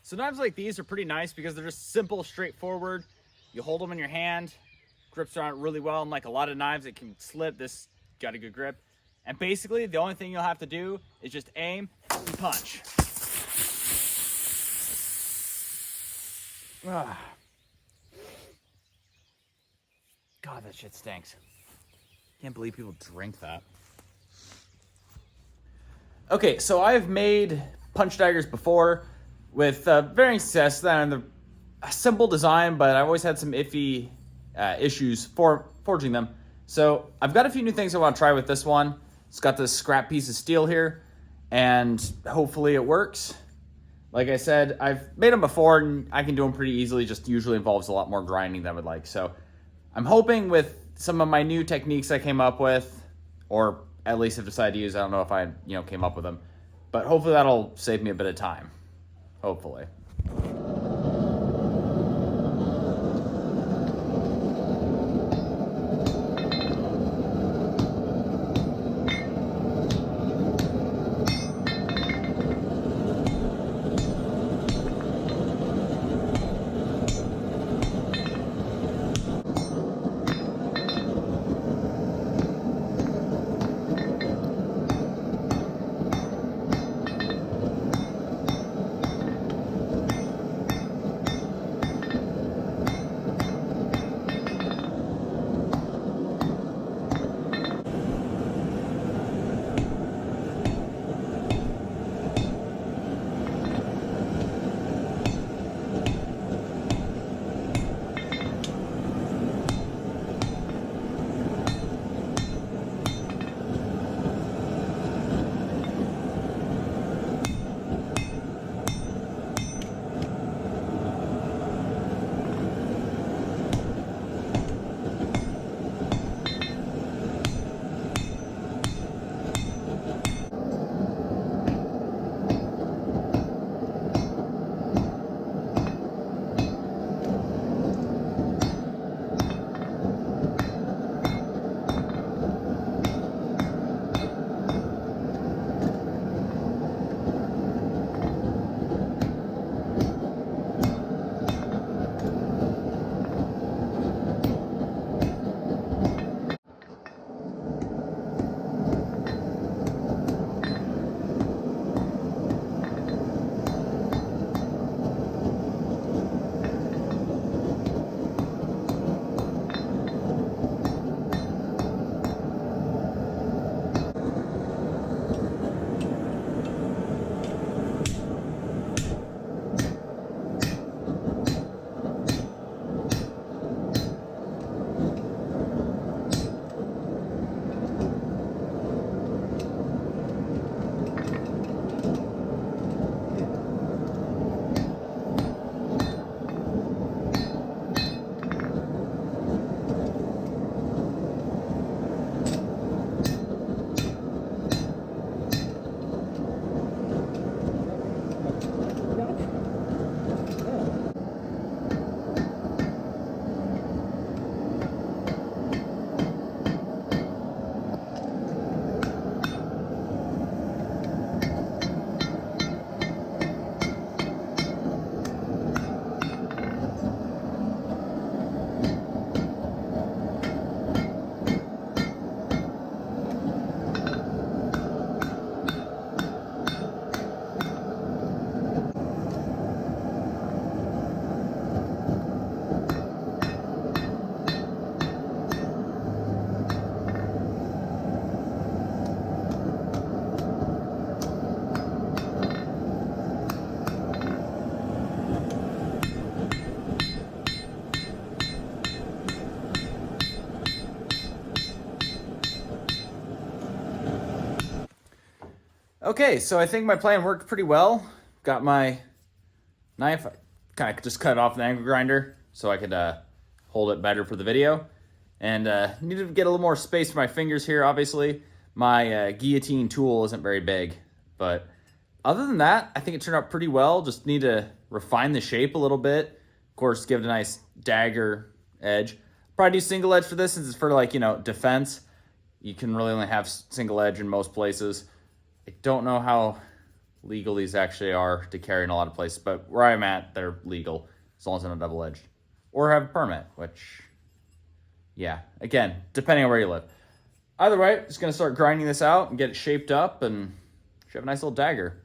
So knives like these are pretty nice because they're just simple, straightforward. You hold them in your hand, grips are on it really well. Unlike a lot of knives, it can slip. This got a good grip. And basically, the only thing you'll have to do is just aim and punch. Ah. God, that shit stinks. Can't believe people drink that. Okay, so I've made punch daggers before with varying success. They're a simple design, but I always had some iffy issues forging them. So I've got a few new things I want to try with this one. It's got this scrap piece of steel here, and hopefully it works. Like I said, I've made them before, and I can do them pretty easily. Just usually involves a lot more grinding than I would like. So I'm hoping with some of my new techniques I came up with, or at least have decided to use. I don't know if I came up with them, but hopefully that'll save me a bit of time. Hopefully. Okay, so I think my plan worked pretty well. Got my knife, I kind of just cut it off the angle grinder so I could hold it better for the video. And needed to get a little more space for my fingers here, obviously. My guillotine tool isn't very big, but other than that, I think it turned out pretty well. Just need to refine the shape a little bit. Of course, give it a nice dagger edge. Probably do single edge for this since it's for defense. You can really only have single edge in most places. I don't know how legal these actually are to carry in a lot of places, but where I'm at, they're legal as long as they're not double-edged or have a permit, which, yeah, again, depending on where you live. Either way, just gonna start grinding this out and get it shaped up, and should have a nice little dagger.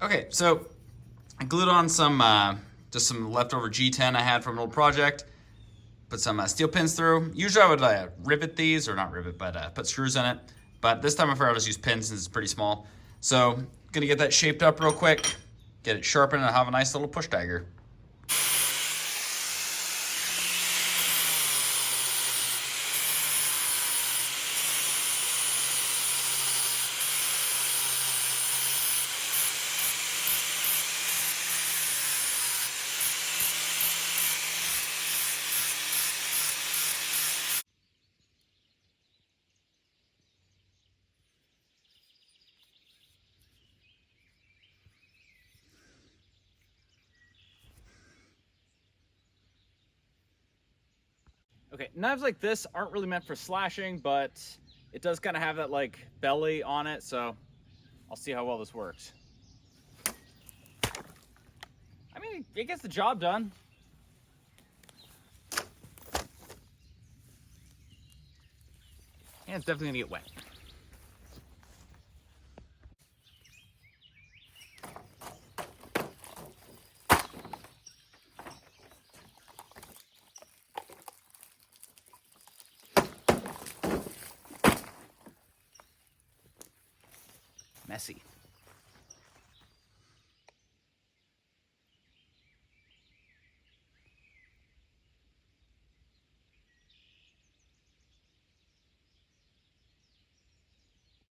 Okay, so I glued on some, just some leftover G10 I had from an old project. Put some steel pins through. Usually I would rivet these, or not rivet, but put screws in it. But this time I figured I'll just use pins since it's pretty small. So, gonna get that shaped up real quick, get it sharpened, and have a nice little push dagger. Okay, knives like this aren't really meant for slashing, but it does kind of have that like belly on it, so I'll see how well this works. I mean, it gets the job done. And it's definitely gonna get wet. Messy.